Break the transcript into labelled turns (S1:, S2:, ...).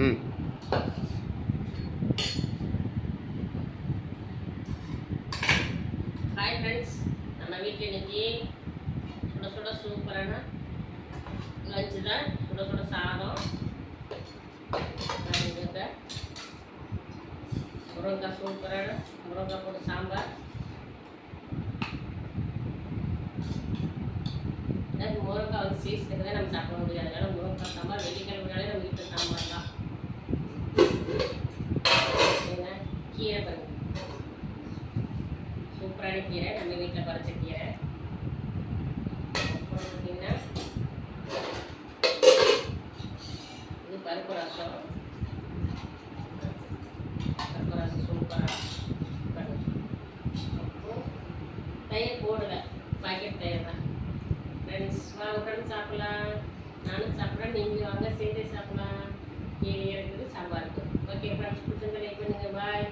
S1: ம்.
S2: Hi friends, நம்ம வீட்டில் இன்னைக்கு சுட சுட சூப்பரான லஞ்சு தான். சுட சுட சாதம், முருங்கைக்காய் சூப்பரான முருங்கைக்காய் போட்டு சாம்பார். எனக்கு முருங்கைக்காய் வந்து சீசனுக்கு தான் நம்ம சாப்பிட முடியாது. அதனால முருங்கைக்காய் சாம்பார் வெள்ளிக்கிழமைனாலே நம்ம வீட்டில் சாம்பார் தான். கீரை பாருங்க, சூப்பரான கீரை, நம்ம வீட்டில் பறிச்ச கீரை. அப்புறம் பார்த்தீங்கன்னா இது பருப்பு ரசம். பருப்பு ரசம் சூப்பராக. அப்புறம் தயிர் போடலை, பாக்கெட் தயிர் தான். ஃப்ரெண்ட்ஸ் வாங்க ஃப்ரெண்ட்ஸ், சாப்பிட்லாம். நானும் சாப்பிட்றேன், நீங்களும் வாங்க சேர்த்தே சாப்பிட்லாம். கீரை இருக்குது, சாம்பார் இருக்குது. ஓகே ஃப்ரெண்ட்ஸ், பிடிச்சிருந்தா லைக் பண்ணுங்கள். பாய்.